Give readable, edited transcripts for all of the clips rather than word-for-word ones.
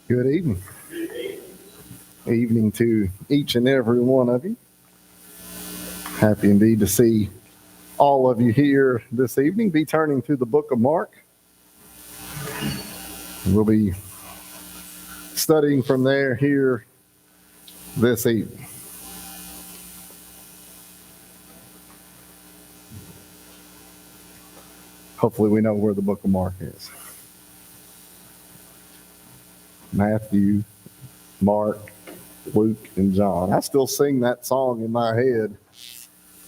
Good evening. Evening to each and every one of you. Happy indeed to see all of you here this evening. Be turning to the book of Mark. We'll be studying from there here this evening. Hopefully we know where the book of Mark is. Matthew, Mark, Luke, and John. I still sing that song in my head.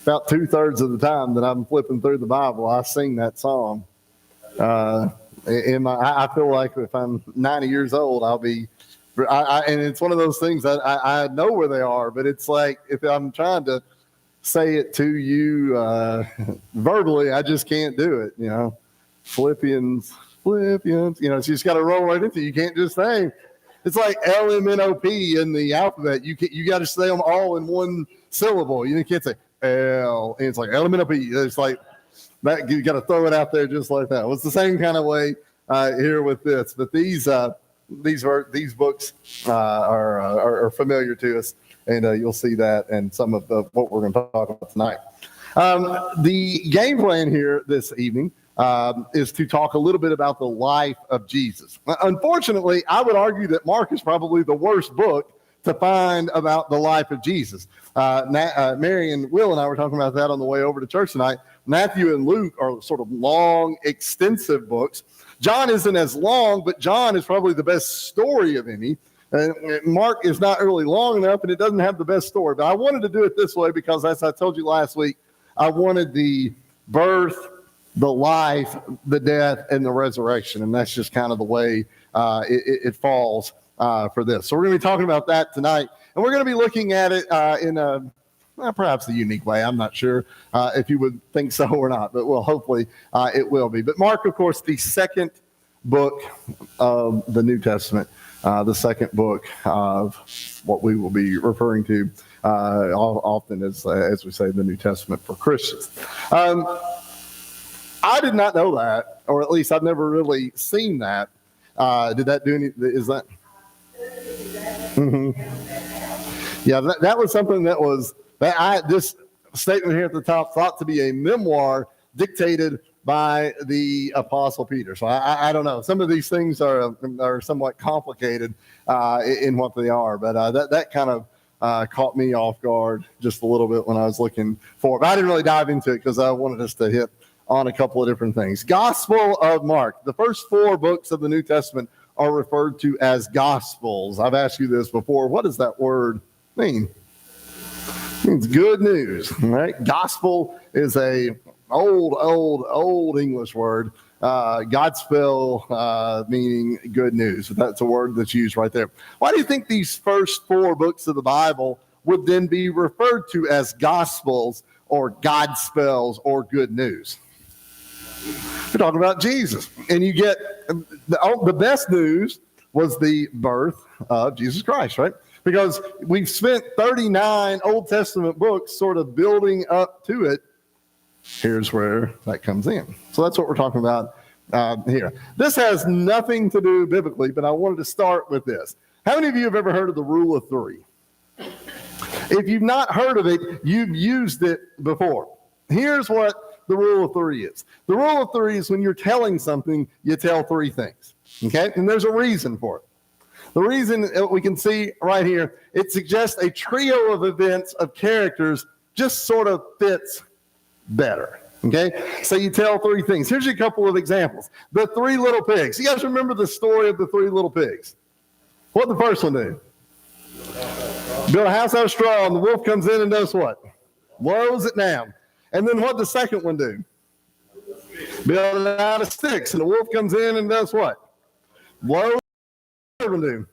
About 2/3 of the time that I'm flipping through the Bible, I sing that song. I feel like if I'm 90 years old, I'll be, and it's one of those things that I know where they are, but it's like if I'm trying to say it to you verbally, I just can't do it. Philippians, so you just got to roll right into it. You can't just say. It's like LMNOP in the alphabet. You got to say them all in one syllable. You can't say L, and it's like LMNOP. It's like that. You got to throw it out there just like that. Well, it's the same kind of way here with this. But these books are familiar to us, and you'll see that and some of what we're going to talk about tonight. The game plan here this evening is to talk a little bit about the life of Jesus. Unfortunately, I would argue that Mark is probably the worst book to find about the life of Jesus. Mary and Will and I were talking about that on the way over to church tonight. Matthew and Luke are sort of long, extensive books. John isn't as long, but John is probably the best story of any. Mark is not really long enough, and it doesn't have the best story. But I wanted to do it this way because, as I told you last week, I wanted the birth, the life, the death, and the resurrection. And that's just kind of the way it falls for this. So we're going to be talking about that tonight. And we're going to be looking at it in perhaps a unique way. I'm not sure if you would think so or not, but well, hopefully it will be. But Mark, of course, the second book of the New Testament, the second book of what we will be referring to often as we say, the New Testament for Christians. I did not know that, or at least I've never really seen that. Did that do any? Is that? Mm-hmm. Yeah, that was something that was this statement here at the top thought to be a memoir dictated by the Apostle Peter. So I don't know. Some of these things are somewhat complicated in what they are, but that kind of caught me off guard just a little bit when I was looking for it. But I didn't really dive into it because I wanted us to hit on a couple of different things. Gospel of Mark. The first 4 books of the New Testament are referred to as Gospels. I've asked you this before. What does that word mean? It means good news, right? Gospel is a old English word. Godspell meaning good news. That's a word that's used right there. Why do you think these first 4 books of the Bible would then be referred to as Gospels or Godspells or good news? We're talking about Jesus. And you get the best news was the birth of Jesus Christ, right? Because we've spent 39 Old Testament books sort of building up to it. Here's where that comes in. So that's what we're talking about here. This has nothing to do biblically, but I wanted to start with this. How many of you have ever heard of the rule of 3? If you've not heard of it, you've used it before. Here's what the rule of 3 is. The rule of 3 is when you're telling something, you tell 3 things. Okay? And there's a reason for it. The reason we can see right here, it suggests a trio of events of characters just sort of fits better. Okay? So you tell 3 things. Here's a couple of examples. The 3 little pigs. You guys remember the story of the 3 little pigs? What did the first one do? Build a house out of straw, and the wolf comes in and does what? Blows it down. And then what did the second one do? Build it out of sticks, and the wolf comes in and does what? Blows. What did the third one do?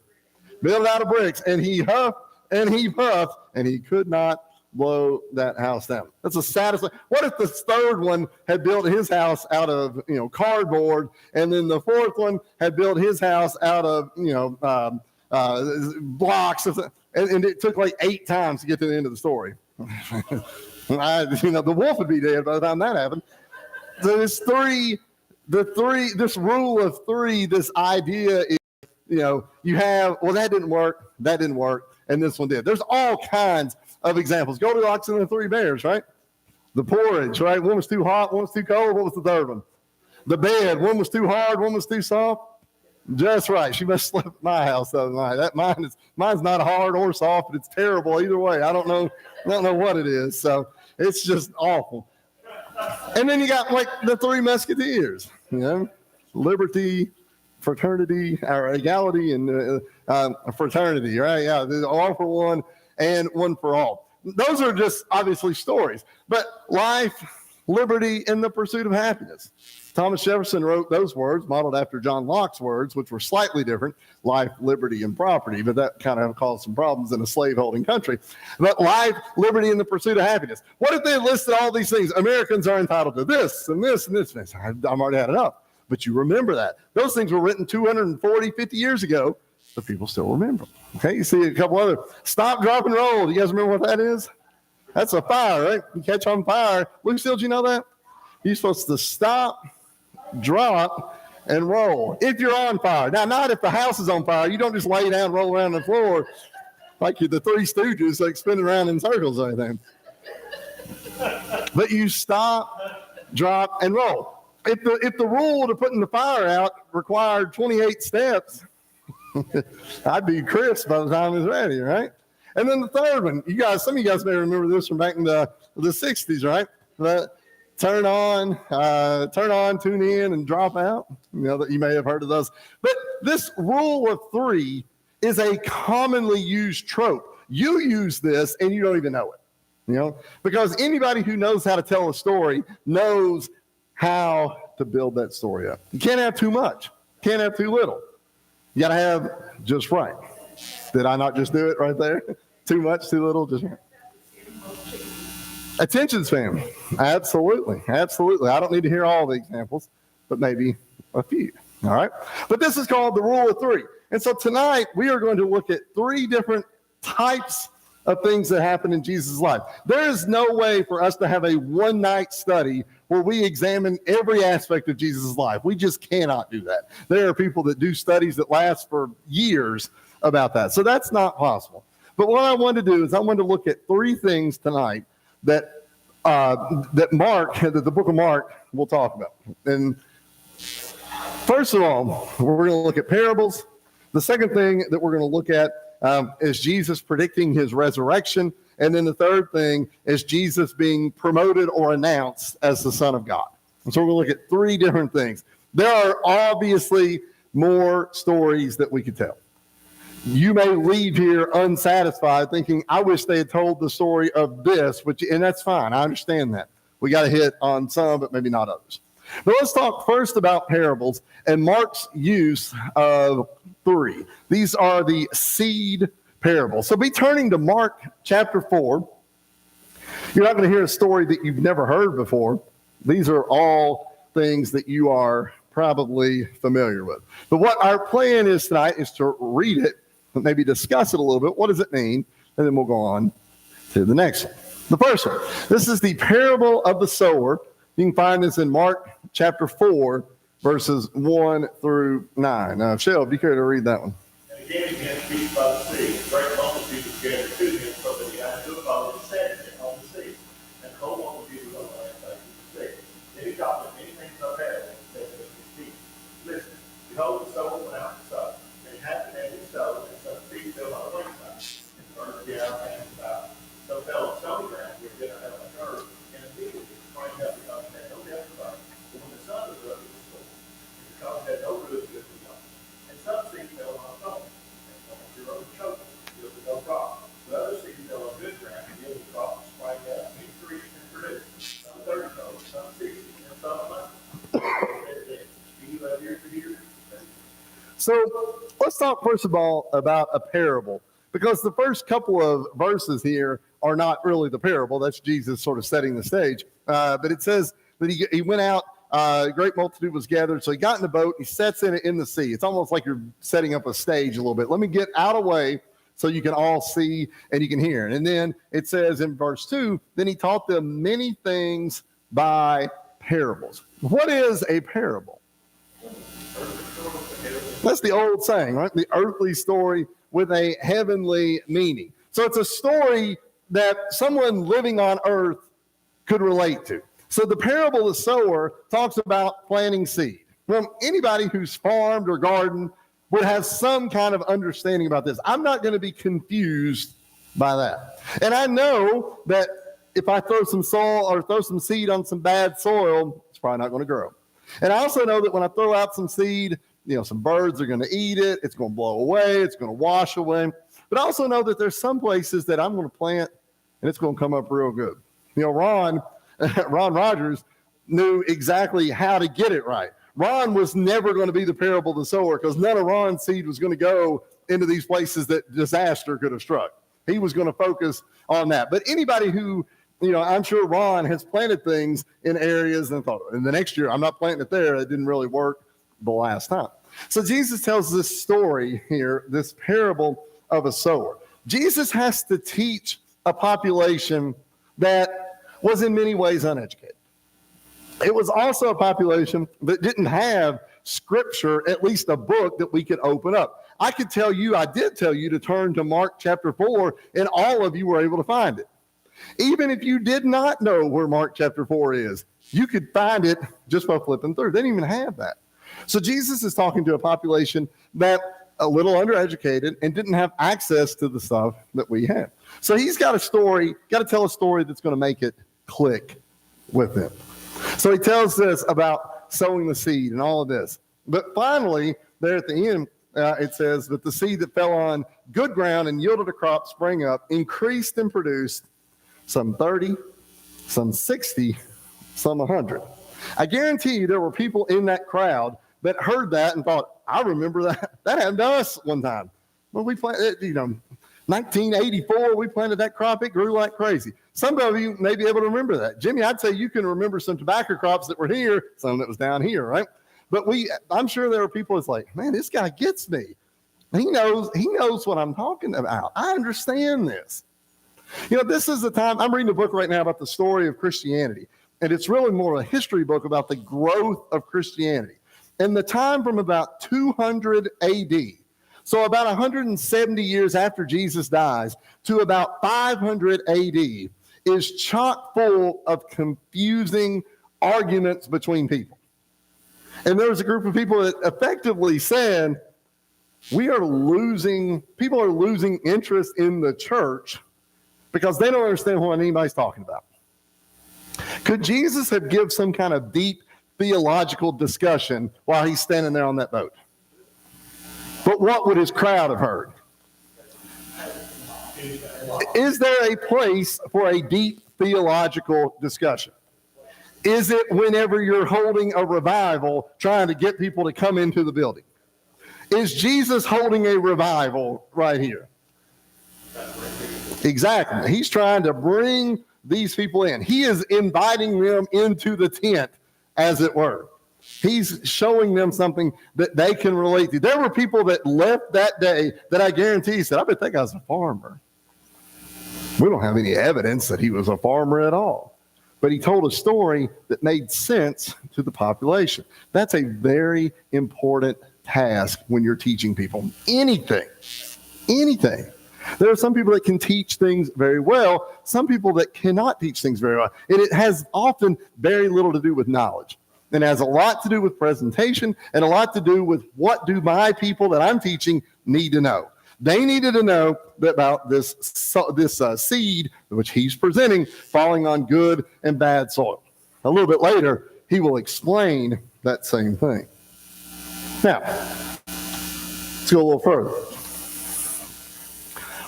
Build it out of bricks, and he huffed and he puffed, and he could not blow that house down. That's a satisfying. What if the third one had built his house out of cardboard, and then the fourth one had built his house out of blocks, and it took like 8 times to get to the end of the story. The wolf would be dead by the time that happened. So this rule of 3, this idea is, you have, well, that didn't work, and this one did. There's all kinds of examples. Goldilocks and the 3 bears, right? The porridge, right? One was too hot, one was too cold. What was the third one? The bed. One was too hard, one was too soft. Just right. She must have slept at my house the other night. Mine's not hard or soft, but it's terrible either way. I don't know what it is. So it's just awful. And then you got like the 3 musketeers, liberty, fraternity, or equality, and fraternity, right? Yeah, all for one and one for all. Those are just obviously stories, but life, liberty, and the pursuit of happiness. Thomas Jefferson wrote those words, modeled after John Locke's words, which were slightly different: life, liberty, and property. But that kind of caused some problems in a slave-holding country. But life, liberty, and the pursuit of happiness. What if they listed all these things? Americans are entitled to this and this and this and this. I've already had enough. But you remember that. Those things were written 240, 50 years ago, but people still remember them. Okay, you see a couple other. Stop, drop, and roll. Do you guys remember what that is? That's a fire, right? You catch on fire. Lucille, do you know that? You're supposed to stop, drop, and roll if you're on fire. Now, not if the house is on fire. You don't just lay down, roll around the floor like you're the 3 Stooges, like spinning around in circles or anything. But you stop, drop, and roll. If the rule to putting the fire out required 28 steps, I'd be crisp by the time it's ready, right? And then the third one, some of you guys may remember this from back in the 60s, right? Turn on, tune in, and drop out. That you may have heard of those. But this rule of 3 is a commonly used trope. You use this and you don't even know it, because anybody who knows how to tell a story knows how to build that story up. You can't have too much. Can't have too little. You got to have just right. Did I not just do it right there? Too much, too little, just right. Attention span. Absolutely. Absolutely. I don't need to hear all the examples, but maybe a few. All right. But this is called the rule of 3. And so tonight we are going to look at 3 different types of things that happen in Jesus' life. There is no way for us to have a one-night study where we examine every aspect of Jesus' life. We just cannot do that. There are people that do studies that last for years about that. So that's not possible. But what I want to do is I want to look at 3 things tonight that the book of Mark will talk about. And first of all, we're going to look at parables. The second thing that we're going to look at is Jesus predicting his resurrection. And then the third thing is Jesus being promoted or announced as the Son of God. And so we're going to look at 3 different things. There are obviously more stories that we could tell. You may leave here unsatisfied thinking, I wish they had told the story of this, and that's fine. I understand that. We got to hit on some, but maybe not others. But let's talk first about parables and Mark's use of 3. These are the seed parables. So be turning to Mark chapter 4. You're not going to hear a story that you've never heard before. These are all things that you are probably familiar with. But what our plan is tonight is to read it, maybe discuss it a little bit. What does it mean? And then we'll go on to the next one. The first one. This is the parable of the sower. You can find this in Mark chapter 4, verses 1 through 9. Now, Shell, if you care to read that one. And again he began to preach by the sea. A great multitude was gathered to him, so that he had to follow and sat on the sea. And the whole multitude was on the land face of the sea. Then he taught them many things of parable, and said to his people, Listen, behold, the sower went out to sow. And it happened as he sowed, and some seed fell on the wayside, and birds began out and about. So fell on stony ground, where it had much earth, and immediately sprang up because it had no depth of earth. But when the sun was up, it was full, and because it had no root, it was young. And some seed fell on a stone, and some of the road choked, yielded no crop. But other seed fell on good ground, and yielded crop, and sprang up, and increased and produced. Some 30 fold, some 60, and some 100. Do you have ears to hear? So let's talk first of all about a parable, because the first couple of verses here are not really the parable. That's Jesus sort of setting the stage. But it says that he went out a great multitude was gathered. So he got in the boat, he sets in it in the sea. It's almost like you're setting up a stage a little bit. Let me get out of the way so you can all see and you can hear. And then it says in verse 2, then he taught them many things by parables. What is a parable? That's the old saying, right? The earthly story with a heavenly meaning. So it's a story that someone living on earth could relate to. So the parable of the sower talks about planting seed. Well, anybody who's farmed or gardened would have some kind of understanding about this. I'm not going to be confused by that. And I know that if I throw some soil or throw some seed on some bad soil, it's probably not going to grow. And I also know that when I throw out some seed, some birds are going to eat it. It's going to blow away. It's going to wash away. But I also know that there's some places that I'm going to plant and it's going to come up real good. Ron Rogers knew exactly how to get it right. Ron was never going to be the parable of the sower because none of Ron's seed was going to go into these places that disaster could have struck. He was going to focus on that. But anybody who, I'm sure Ron has planted things in areas and thought, and the next year, I'm not planting it there. It didn't really work the last time. So Jesus tells this story here, this parable of a sower. Jesus has to teach a population that was in many ways uneducated. It was also a population that didn't have scripture, at least a book that we could open up. I did tell you to turn to Mark chapter 4, and all of you were able to find it. Even if you did not know where Mark chapter 4 is, you could find it just by flipping through. They didn't even have that. So Jesus is talking to a population that a little undereducated and didn't have access to the stuff that we have. So he's got to tell a story that's going to make it click with them. So he tells us about sowing the seed and all of this. But finally, there at the end, it says that the seed that fell on good ground and yielded a crop sprang up, increased and produced some 30, some 60, some 100. I guarantee you there were people in that crowd that heard that and thought, I remember that. That happened to us one time. When we planted, 1984, we planted that crop. It grew like crazy. Some of you may be able to remember that. Jimmy, I'd say you can remember some tobacco crops that were here, some that was down here, right? But I'm sure there are people that's like, man, this guy gets me. He knows what I'm talking about. I understand this. This is the time, I'm reading a book right now about the story of Christianity. And it's really more a history book about the growth of Christianity. And the time from about 200 AD, so about 170 years after Jesus dies, to about 500 AD, is chock full of confusing arguments between people. And there was a group of people that effectively said, people are losing interest in the church because they don't understand what anybody's talking about. Could Jesus have given some kind of deep theological discussion while he's standing there on that boat? But what would his crowd have heard? Is there a place for a deep theological discussion? Is it whenever you're holding a revival trying to get people to come into the building? Is Jesus holding a revival right here? Exactly. He's trying to bring these people in. He is inviting them into the tent, as it were. He's showing them something that they can relate to. There were people that left that day that I guarantee said, I bet that guy's a farmer. We don't have any evidence that he was a farmer at all. But he told a story that made sense to the population. That's a very important task when you're teaching people anything. There are some people that can teach things very well, some people that cannot teach things very well. And it has often very little to do with knowledge. It has a lot to do with presentation and a lot to do with what do my people that I'm teaching need to know. They needed to know about this seed, which he's presenting, falling on good and bad soil. A little bit later, he will explain that same thing. Now, let's go a little further.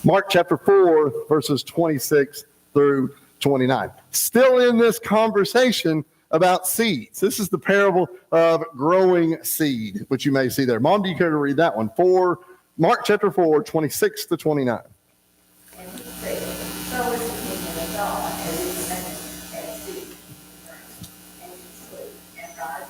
Mark chapter 4, verses 26 through 29. Still in this conversation about seeds. This is the parable of growing seed, which you may see there. Mom, do you care to read that one? Mark chapter 4, 26 to 29. And he said, so is the kingdom of God, as it is at seed. And he slew, and God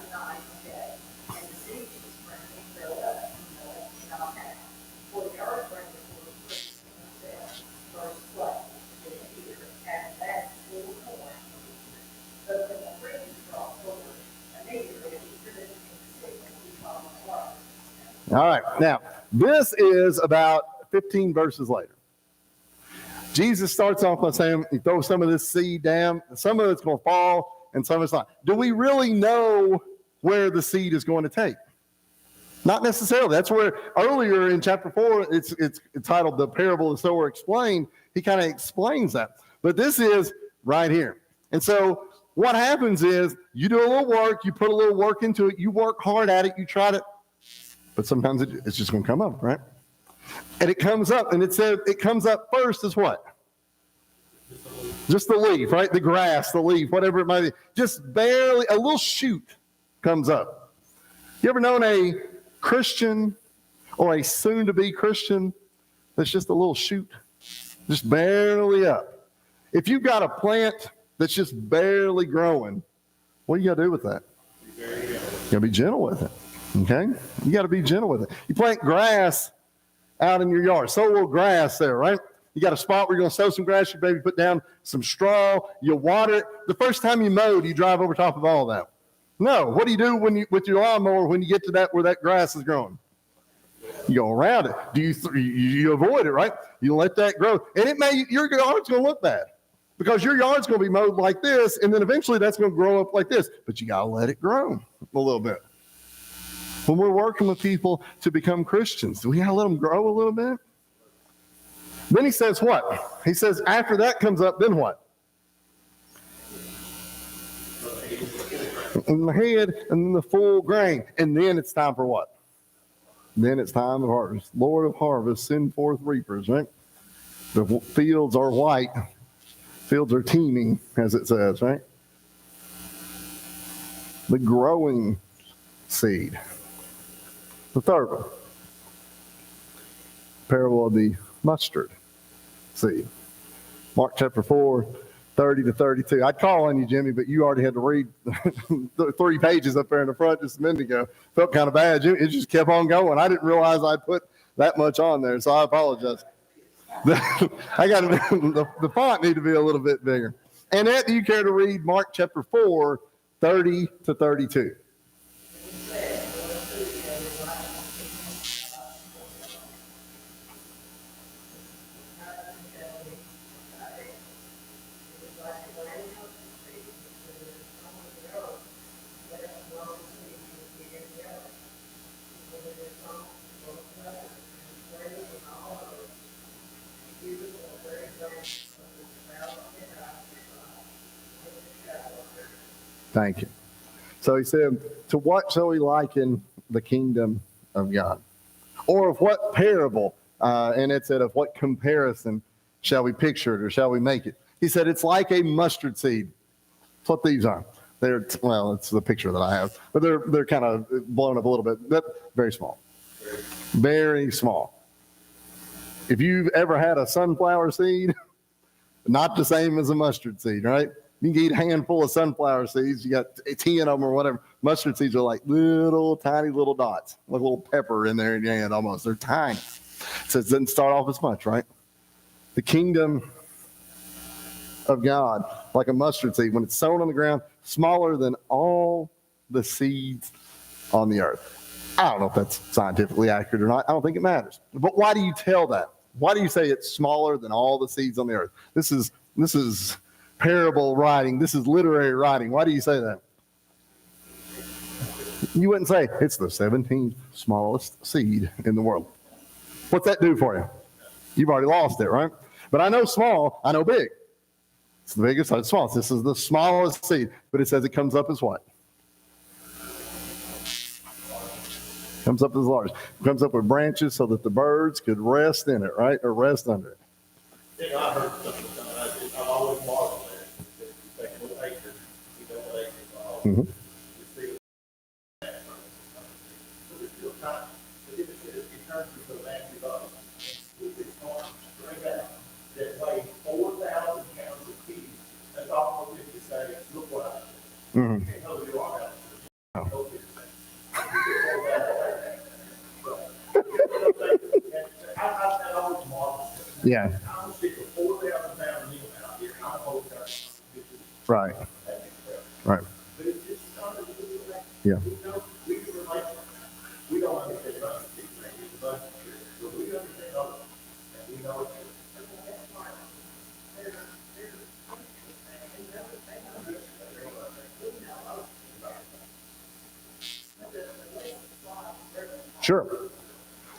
All right. Now, this is about 15 verses later. Jesus starts off by saying, he throws some of this seed down. Some of it's going to fall, and some of it's not. Do we really know where the seed is going to take? Not necessarily. That's where earlier in chapter 4, it's titled The Parable of the Sower Explained. He kind of explains that. But this is right here. And so what happens is you do a little work, you put a little work into it, you work hard at it, you try to, but sometimes it's just going to come up, right? And it comes up, and it says it comes up first as what? Just the leaf, right? The grass, the leaf, whatever it might be. Just barely, a little shoot comes up. You ever known a Christian or a soon-to-be Christian that's just a little shoot? Just barely up. If you've got a plant that's just barely growing, what do you got to do with that? You got to be gentle with it, okay? You got to be gentle with it. You plant grass out in your yard. Sow a little grass there, right? You got a spot where you're going to sow some grass. You maybe put down some straw. You water it. The first time you mow, do you drive over top of all that? No. What do you do with your lawnmower when you get to that where that grass is growing? You go around it. You avoid it, right? You let that grow. And your yard's going to look bad because your yard's going to be mowed like this, and then eventually that's going to grow up like this. But you got to let it grow a little bit. When we're working with people to become Christians, do we got to let them grow a little bit? Then he says what? He says after that comes up, then what? In the head and then the full grain. And then it's time for what? Then it's time of harvest. Lord of harvest, send forth reapers, right? The fields are white. Fields are teeming, as it says, right? The growing seed. The third one. Parable of the mustard seed. Mark chapter 4, 30 to 32. I'd call on you, Jimmy, but you already had to read the 3 pages up there in the front just a minute ago. Felt kind of bad. It just kept on going. I didn't realize I'd put that much on there, so I apologize. The font need to be a little bit bigger. Annette, do you care to read Mark chapter 4, 30 to 32? Thank you. So he said, to what shall we liken the kingdom of God? Or of what parable? And it said, of what comparison shall we picture it or shall we make it? He said, it's like a mustard seed. That's what these are. It's the picture that I have, but they're kind of blown up a little bit. But very small. Very small. If you've ever had a sunflower seed, not the same as a mustard seed, right? You can eat a handful of sunflower seeds. You got 10 of them or whatever. Mustard seeds are like little, tiny little dots, like a little pepper in there in your hand almost. They're tiny. So it doesn't start off as much, right? The kingdom of God, like a mustard seed, when it's sown on the ground, smaller than all the seeds on the earth. I don't know if that's scientifically accurate or not. I don't think it matters. But why do you tell that? Why do you say it's smaller than all the seeds on the earth? This is parable writing. This is literary writing. Why do you say that? You wouldn't say it's the 17th smallest seed in the world. What's that do for you? You've already lost it, right? But I know small, I know big. It's the biggest, it's small. This is the smallest seed, but it says it comes up as what? Comes up as large. It comes up with branches so that the birds could rest in it, right? Or rest under it. Yeah, I heard something. I've always marveled at it. You take a little acre, you know what acre. Mm-hmm. You see it. But it's still tiny. But it turns into a massive oven. With its arms straight out that weigh 4,000 pounds of peas. That's almost if you say, look what I did. Mm-hmm. You can't hold your arm out. Oh. I always marvel. Yeah. I'm sick of 4,000 pound meal out here. I'm holding that. Right. Right. But it's just something to do with that. Yeah. We can relate. We don't understand. Sure.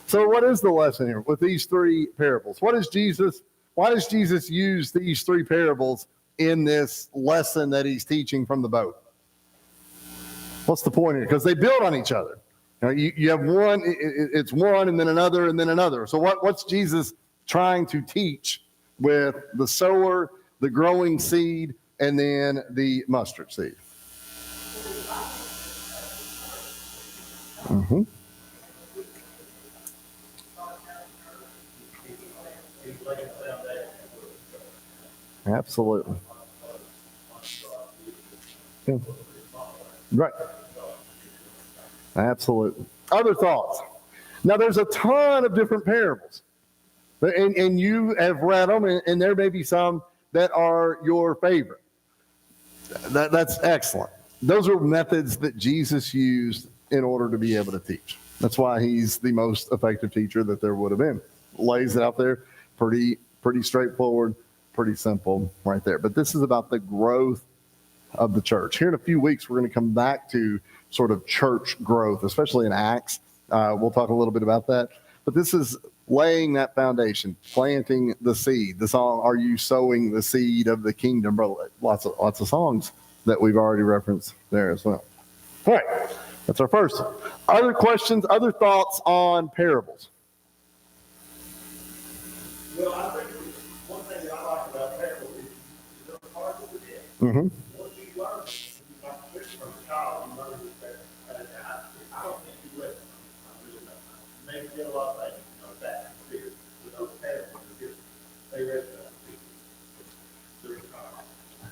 So what is the lesson here with these three parables? Why does Jesus use these three parables in this lesson that he's teaching from the boat? What's the point here? Because they build on each other. You have one, it's one, and then another, and then another. So what's Jesus trying to teach with the sower, the growing seed, and then the mustard seed? Mm-hmm. Absolutely. Yeah. Right. Absolutely. Other thoughts? Now, there's a ton of different parables, and you have read them, and there may be some that are your favorite. That's excellent. Those are methods that Jesus used in order to be able to teach. That's why he's the most effective teacher that there would have been. Lays it out there, pretty straightforward, pretty simple right there. But this is about the growth of the church. Here in a few weeks, we're going to come back to sort of church growth, especially in Acts. We'll talk a little bit about that. But this is laying that foundation, planting the seed. The song, "Are You Sowing the Seed of the Kingdom?" Brother, lots of songs that we've already referenced there as well. All right, that's our first one. Other questions, other thoughts on parables? Well, I think one thing that I like about parables is they're hard to forget. Mm-hmm. Once you learn, like from a child, you learn that I don't think you listen. I really don't. You may forget a lot of things, that spirit. But those parables are just, they resonate.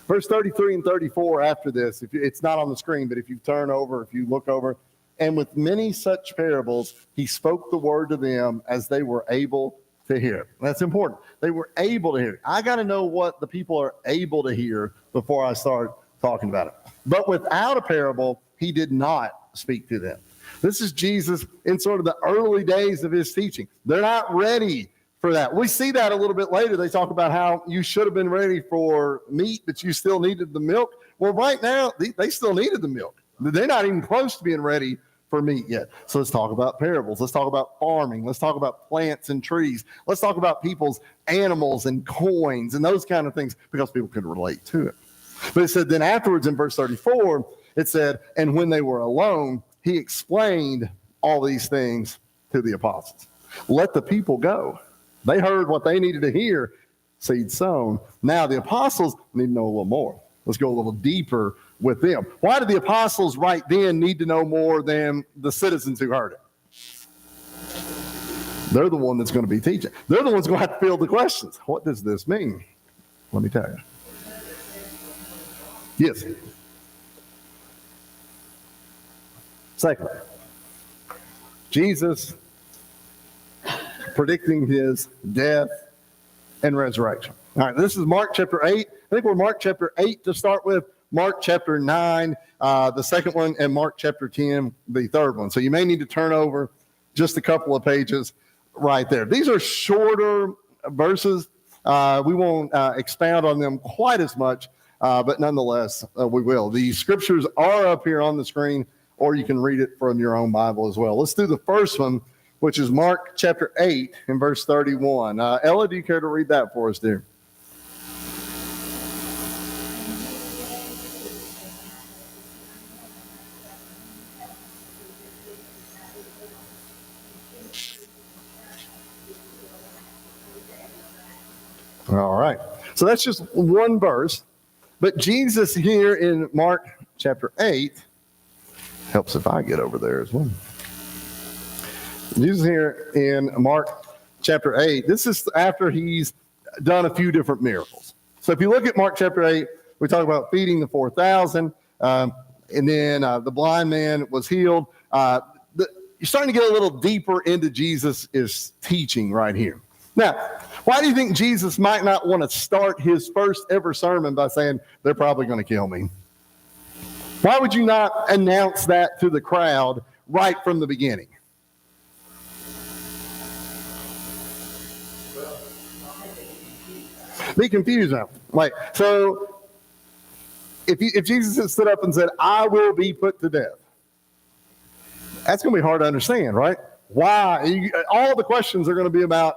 Verse 33 and 34 after this, it's not on the screen, but if you turn over, if you look over, "And with many such parables, he spoke the word to them as they were able to hear." That's important. They were able to hear. I got to know what the people are able to hear before I start talking about it. But without a parable, he did not speak to them. This is Jesus in sort of the early days of his teaching. They're not ready for that. We see that a little bit later. They talk about how you should have been ready for meat, but you still needed the milk. Well, right now, they still needed the milk. They're not even close to being ready for meat yet. So let's talk about parables. Let's talk about farming. Let's talk about plants and trees. Let's talk about people's animals and coins and those kind of things, because people could relate to it. But it said then afterwards in verse 34, it said, "And when they were alone, he explained all these things to the apostles." Let the people go. They heard what they needed to hear, seed sown. Now the apostles need to know a little more. Let's go a little deeper with them. Why did the apostles right then need to know more than the citizens who heard it? They're the one that's going to be teaching. They're the ones going to have to field the questions. What does this mean? Let me tell you. Yes. Second, Jesus predicting his death and resurrection. All right, this is Mark chapter 8. I think we're Mark chapter 8 to start with, Mark chapter 9, the second one, and Mark chapter 10, the third one. So you may need to turn over just a couple of pages right there. These are shorter verses. We won't expound on them quite as much, but nonetheless, we will. The scriptures are up here on the screen, or you can read it from your own Bible as well. Let's do the first one, which is Mark chapter 8 and verse 31. Ella, do you care to read that for us, dear? All right. So that's just one verse. But Jesus here in Mark chapter 8, helps if I get over there as well. Jesus here in Mark chapter 8, this is after he's done a few different miracles. So if you look at Mark chapter 8, we talk about feeding the 4,000, and then the blind man was healed. You're starting to get a little deeper into Jesus' teaching right here. Now, why do you think Jesus might not want to start his first ever sermon by saying, they're probably going to kill me? Why would you not announce that to the crowd right from the beginning? Well, Be confused now. Like, so if Jesus had stood up and said, I will be put to death, that's going to be hard to understand, right? Why? All the questions are going to be about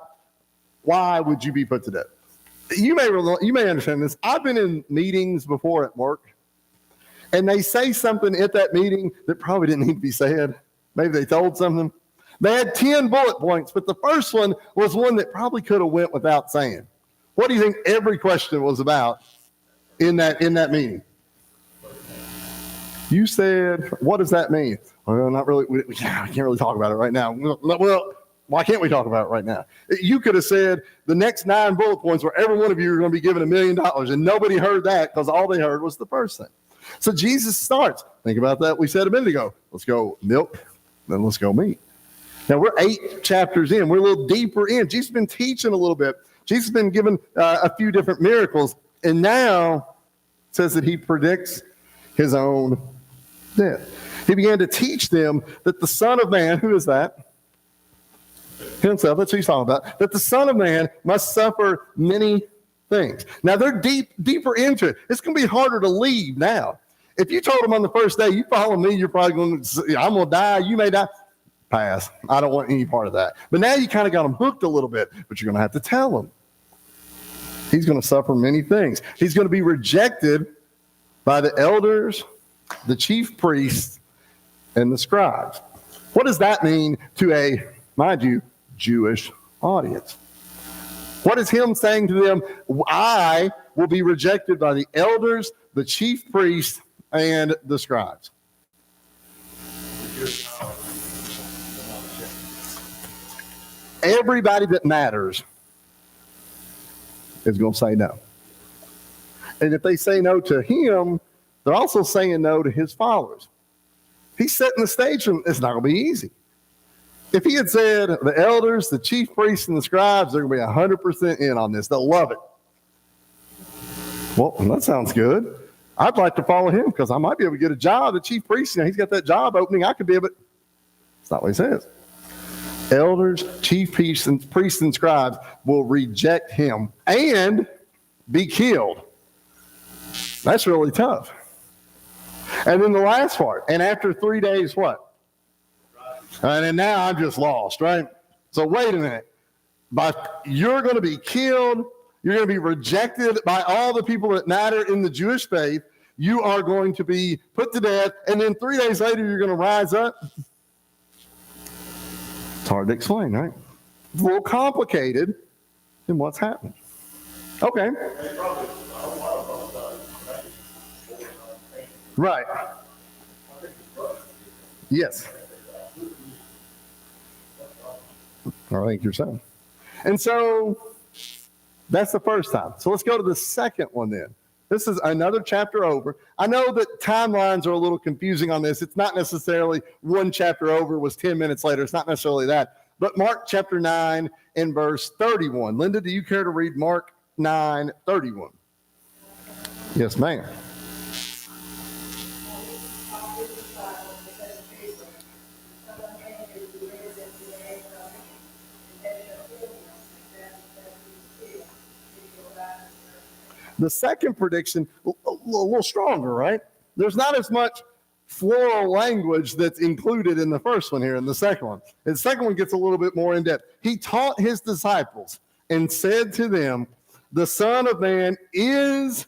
why would you be put to death? You may understand this. I've been in meetings before at work, and they say something at that meeting that probably didn't need to be said. Maybe they told something. They had 10 bullet points, but the first one was one that probably could have went without saying. What do you think every question was about in that meeting? You said, what does that mean? Well, not really. We can't really talk about it right now. Well, why can't we talk about it right now? You could have said the next 9 bullet points where every one of you are going to be given $1 million, and nobody heard that because all they heard was the first thing. So Jesus starts. Think about that. We said a minute ago. Let's go milk, then let's go meat. Now we're 8 chapters in. We're a little deeper in. Jesus has been teaching a little bit. Jesus has been given a few different miracles, and now it says that he predicts his own death. He began to teach them that the Son of Man, who is that? Himself, that's who he's talking about, that the Son of Man must suffer many things. Now they're deeper into it. It's going to be harder to leave now. If you told them on the first day, you follow me, you're probably going to say, I'm going to die, you may die. Pass. I don't want any part of that. But now you kind of got them hooked a little bit, but you're going to have to tell them. He's going to suffer many things. He's going to be rejected by the elders, the chief priests, and the scribes. What does that mean to a, mind you, Jewish audience? What is him saying to them? I will be rejected by the elders, the chief priests, and the scribes. Everybody that matters is going to say no. And if they say no to him, they're also saying no to his followers. He's setting the stage for them. It's not going to be easy. If he had said the elders, the chief priests, and the scribes, they're going to be 100% in on this. They'll love it. Well, that sounds good. I'd like to follow him because I might be able to get a job. The chief priest, he's got that job opening. I could be able to. That's not what he says. Elders, chief priests, and scribes will reject him and be killed. That's really tough. And then the last part, and after 3 days, what? And then now I'm just lost, right? So wait a minute. You're going to be killed. You're going to be rejected by all the people that matter in the Jewish faith. You are going to be put to death. And then 3 days later, you're going to rise up. It's hard to explain, right? It's a little complicated in what's happening. Okay. Right. Yes. I think you're saying. And so that's the first time. So let's go to the second one then. This is another chapter over. I know that timelines are a little confusing on this. It's not necessarily one chapter over was 10 minutes later. It's not necessarily that. But Mark chapter 9 and verse 31. Linda, do you care to read Mark 9:31? Yes, ma'am. The second prediction, a little stronger, right? There's not as much floral language that's included in the first one here in the second one. And the second one gets a little bit more in depth. He taught his disciples and said to them, the Son of Man is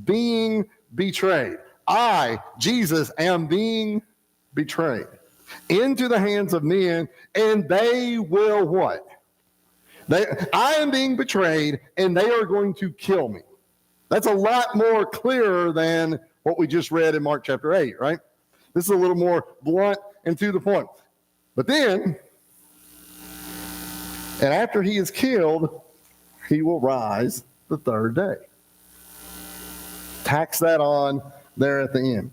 being betrayed. I, Jesus, am being betrayed into the hands of men, and they will what? I am being betrayed, and they are going to kill me. That's a lot more clearer than what we just read in Mark chapter 8, right? This is a little more blunt and to the point. But then, and after he is killed, he will rise the third day. Tax that on there at the end.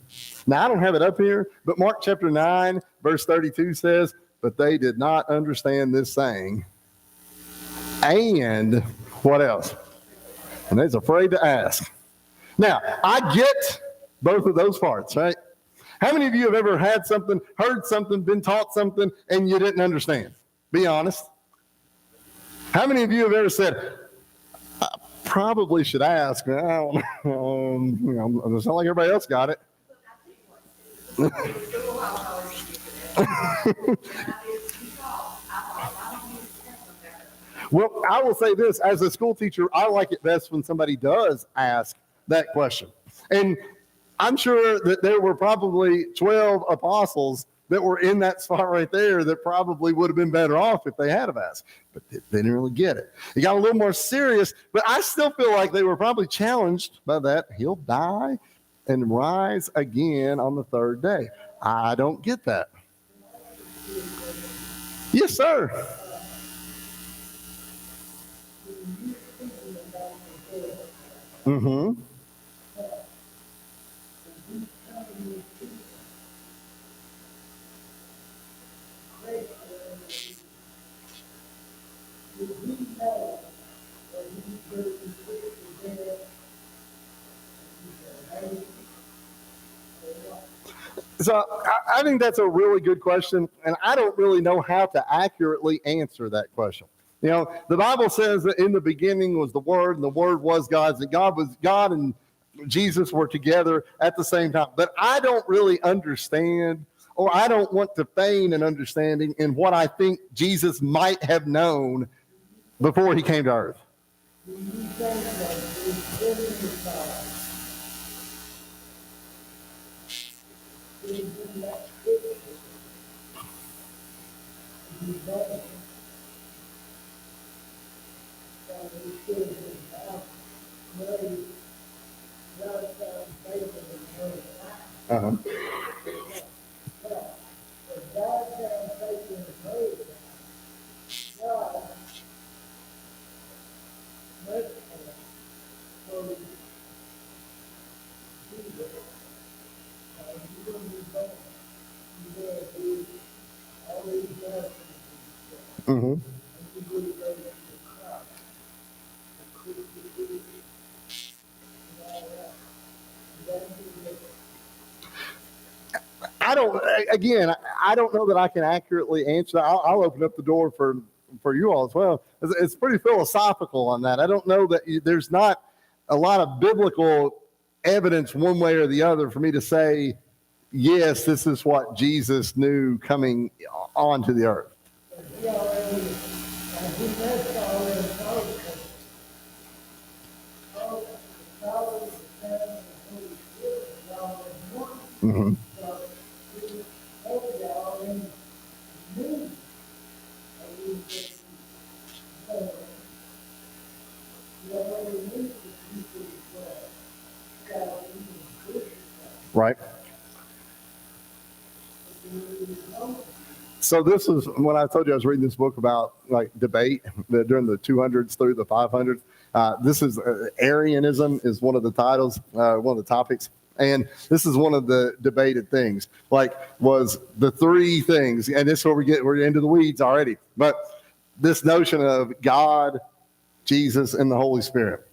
Now, I don't have it up here, but Mark chapter 9, verse 32 says, but they did not understand this saying. And what else? And they're afraid to ask. Now, I get both of those parts, right? How many of you have ever had something, heard something, been taught something, and you didn't understand? Be honest. How many of you have ever said, I probably should ask, man, I don't know, it's not like everybody else got it. Well, I will say this, as a school teacher, I like it best when somebody does ask that question. And I'm sure that there were probably 12 apostles that were in that spot right there that probably would have been better off if they had have asked, but they didn't really get it. It got a little more serious, but I still feel like they were probably challenged by that. He'll die and rise again on the third day. I don't get that. Yes, sir. Mm-hmm. So I think that's a really good question, and I don't really know how to accurately answer that question. You know, the Bible says that in the beginning was the Word, and the Word was God, and God and Jesus were together at the same time. But I don't really understand, or I don't want to feign an understanding in what I think Jesus might have known before he came to earth. Uh-huh. Mm-hmm. I don't know that I can accurately answer that. I'll open up the door for you all as well. It's pretty philosophical on that. I don't know that there's not a lot of biblical evidence one way or the other for me to say, yes, this is what Jesus knew coming onto the earth. Mm-hmm. Right. So this is when I told you I was reading this book about like debate during the 200s through the 500s. This is Arianism is one of the titles, one of the topics. And this is one of the debated things, like was the three things, and this is where we're into the weeds already. But this notion of God, Jesus, and the Holy Spirit,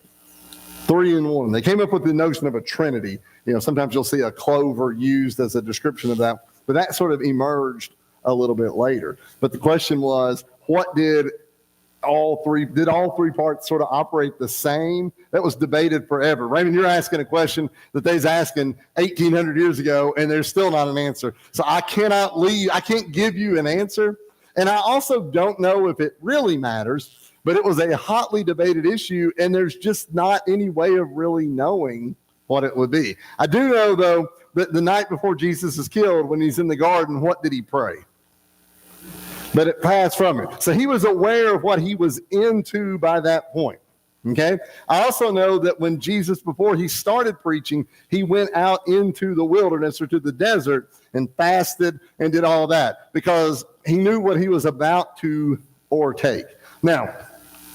3 in 1. They came up with the notion of a Trinity. You know, sometimes you'll see a clover used as a description of that, but that sort of emerged a little bit later. But the question was, what did all three parts sort of operate the same? That was debated forever. Raymond, you're asking a question that they was asking 1,800 years ago, and there's still not an answer. So I can't give you an answer. And I also don't know if it really matters, but it was a hotly debated issue, and there's just not any way of really knowing what it would be. I do know, though, that the night before Jesus is killed, when he's in the garden, what did he pray? But it passed from him. So he was aware of what he was into by that point. Okay? I also know that when Jesus, before he started preaching, he went out into the wilderness or to the desert and fasted and did all that because he knew what he was about to partake. Now,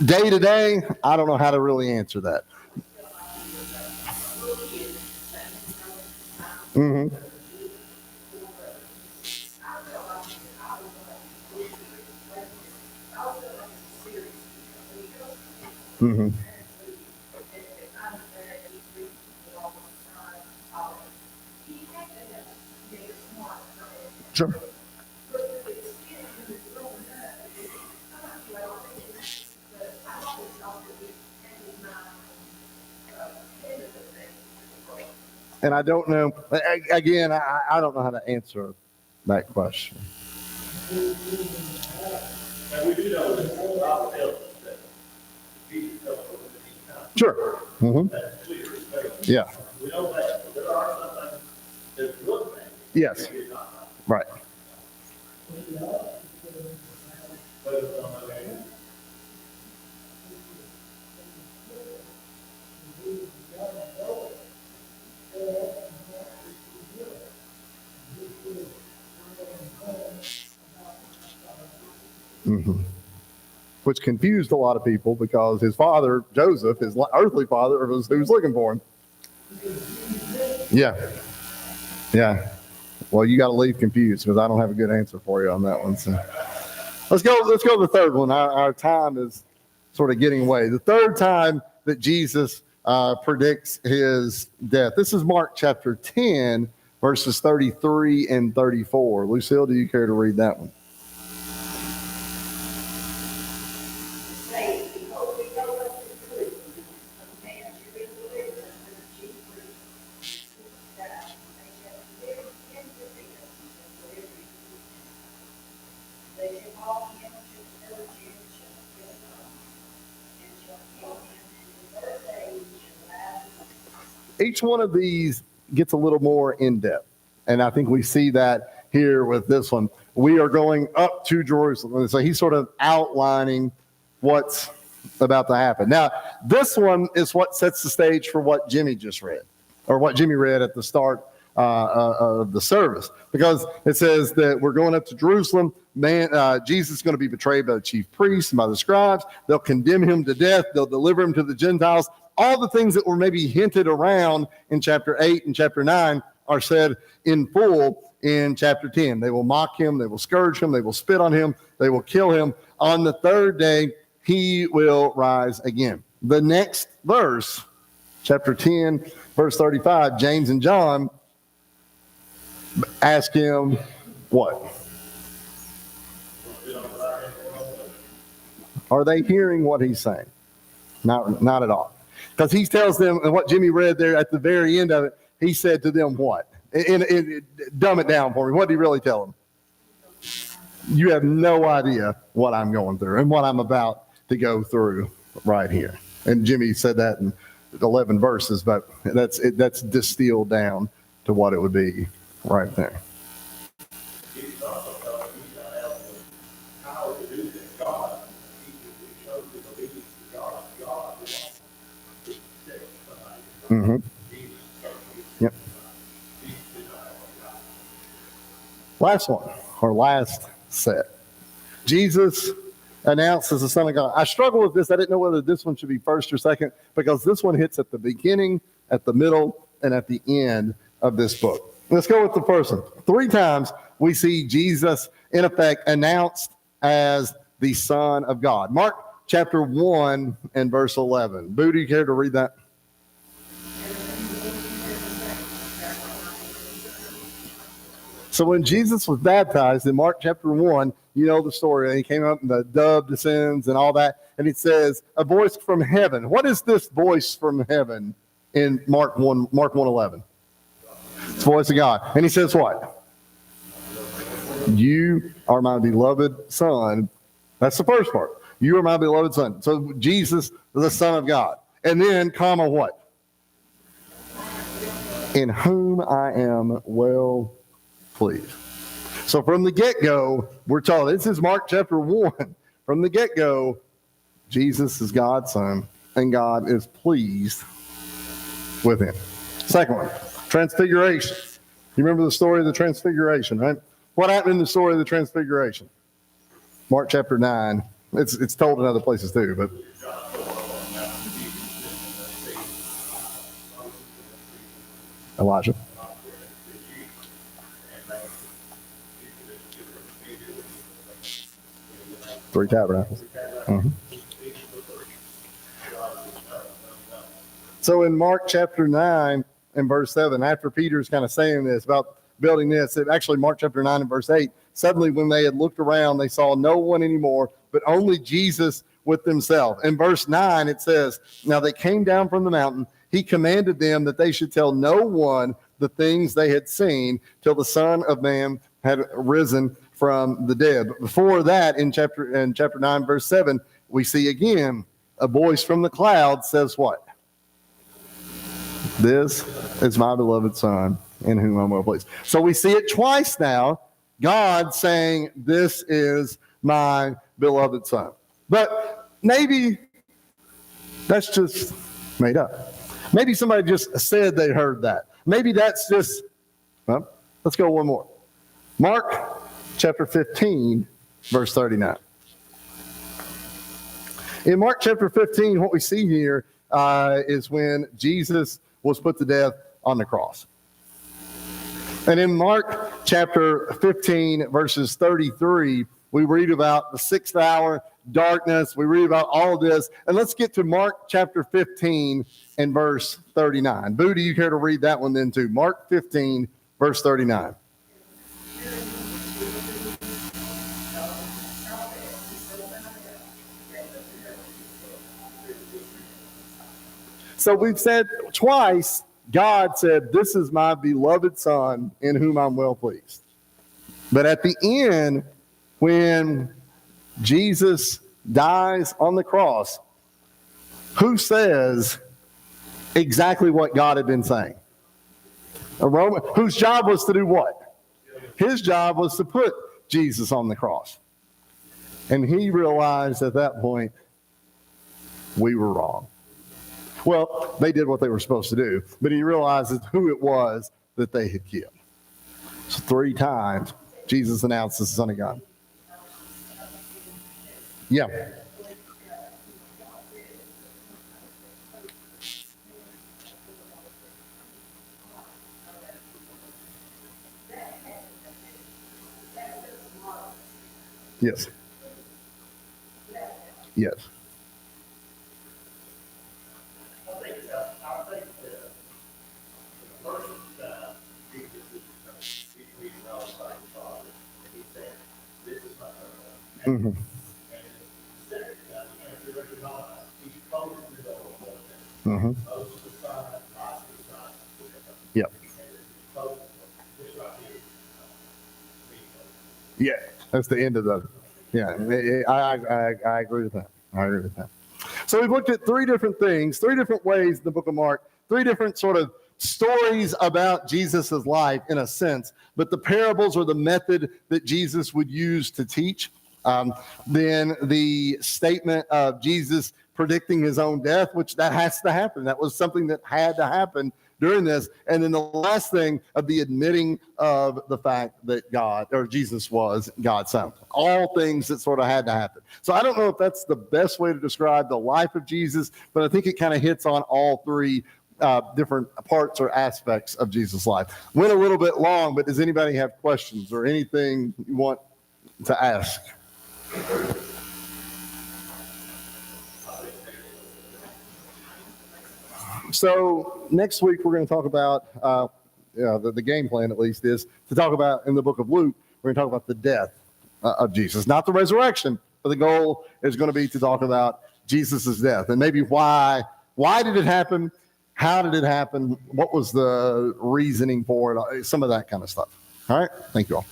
day to day, I don't know how to really answer that. Mm-hmm. Mm-hmm. Sure. And I don't know, again, I don't know how to answer that question. And we do know that the Bible tells us that Jesus comes over the time. Sure. Mm-hmm. That's clear. It's Yeah. We know that, but there are some things that look bad. Yes. That is not right. Right. But it's not okay. Mm-hmm. Which confused a lot of people because his father, Joseph, his earthly father, was who was looking for him. Yeah. Yeah. Well, you got to leave confused because I don't have a good answer for you on that one. So let's go to the third one. Our time is sort of getting away. The third time that Jesus predicts his death. This is Mark chapter 10, verses 33 and 34. Lucille, do you care to read that one? Each one of these gets a little more in depth. And I think we see that here with this one. We are going up to Jerusalem. So he's sort of outlining what's about to happen. Now, this one is what sets the stage for what Jimmy just read, or what Jimmy read at the start of the service. Because it says that we're going up to Jerusalem. Jesus is going to be betrayed by the chief priests and by the scribes. They'll condemn him to death. They'll deliver him to the Gentiles. All the things that were maybe hinted around in chapter 8 and chapter 9 are said in full in chapter 10. They will mock him. They will scourge him. They will spit on him. They will kill him. On the third day, he will rise again. The next verse, chapter 10, verse 35, James and John ask him what? Are they hearing what he's saying? Not at all. Because he tells them, and what Jimmy read there at the very end of it, he said to them what? Dumb it down for me. What did he really tell them? You have no idea what I'm going through and what I'm about to go through right here. And Jimmy said that in 11 verses, but that's distilled down to what it would be right there. Jesus also tells us he's not able to power to do this. God, he shows his obedience to God. God wants to save somebody. Mm-hmm. Yep. Last one, or last set. Jesus announced as the Son of God. I struggle with this. I didn't know whether this one should be first or second because this one hits at the beginning, at the middle, and at the end of this book. Let's go with the first one. 3 times we see Jesus, in effect, announced as the Son of God. Mark chapter 1 and verse 11. Boo, do you care to read that? So when Jesus was baptized in Mark chapter 1, you know the story. He came up and the dove descends and all that. And it says, a voice from heaven. What is this voice from heaven in Mark 1:11? It's the voice of God. And he says what? You are my beloved son. That's the first part. You are my beloved son. So Jesus, the Son of God. And then, comma, what? In whom I am well pleased. So from the get-go, we're told, this is Mark chapter 1. From the get-go, Jesus is God's son, and God is pleased with him. Second one, Transfiguration. You remember the story of the Transfiguration, right? What happened in the story of the Transfiguration? Mark chapter 9. It's told in other places too, but Elijah. 3 tabernacles. Mm-hmm. So in Mark chapter 9 and verse 7, after Peter's kind of saying this about building this, actually Mark chapter 9 and verse 8, suddenly when they had looked around, they saw no one anymore, but only Jesus with himself. In verse 9, it says, now they came down from the mountain, he commanded them that they should tell no one the things they had seen till the Son of Man had risen from the dead. But before that, in chapter 9, verse 7, we see again a voice from the cloud says what? This is my beloved Son, in whom I'm well pleased. So we see it twice now, God saying, this is my beloved Son. But maybe that's just made up. Maybe somebody just said they heard that. Maybe that's just, well, let's go one more. Mark chapter 15, verse 39. In Mark chapter 15, what we see here is when Jesus was put to death on the cross. And in Mark chapter 15, verses 33, we read about the 6th hour, darkness. We read about all of this. And let's get to Mark chapter 15 and verse 39. Boo, do you care to read that one then too? Mark 15, verse 39. So we've said twice, God said, this is my beloved Son in whom I'm well pleased. But at the end, when Jesus dies on the cross, who says exactly what God had been saying? A Roman whose job was to do what? His job was to put Jesus on the cross. And he realized at that point, we were wrong. Well, they did what they were supposed to do, but he realizes who it was that they had killed. So 3 times, Jesus announced the Son of God. Yeah. Yes. Yes. Mm-hmm. Mm-hmm. Yep. Yeah, that's the end of the. Yeah, I agree with that. I agree with that. So we've looked at 3 different things, 3 different ways in the book of Mark, 3 different sort of stories about Jesus's life in a sense, but the parables are the method that Jesus would use to teach. Then the statement of Jesus predicting his own death, which that has to happen. That was something that had to happen during this. And then the last thing of the admitting of the fact that God or Jesus was God's Son. All things that sort of had to happen. So I don't know if that's the best way to describe the life of Jesus, but I think it kind of hits on all 3 different parts or aspects of Jesus' life. Went a little bit long, but does anybody have questions or anything you want to ask? So next week we're going to talk about the game plan, at least, is to talk about in the book of Luke. We're going to talk about the death of Jesus, not the resurrection, but the goal is going to be to talk about Jesus's death and maybe why did it happen, how did it happen, what was the reasoning for it, some of that kind of stuff. All right, thank you all.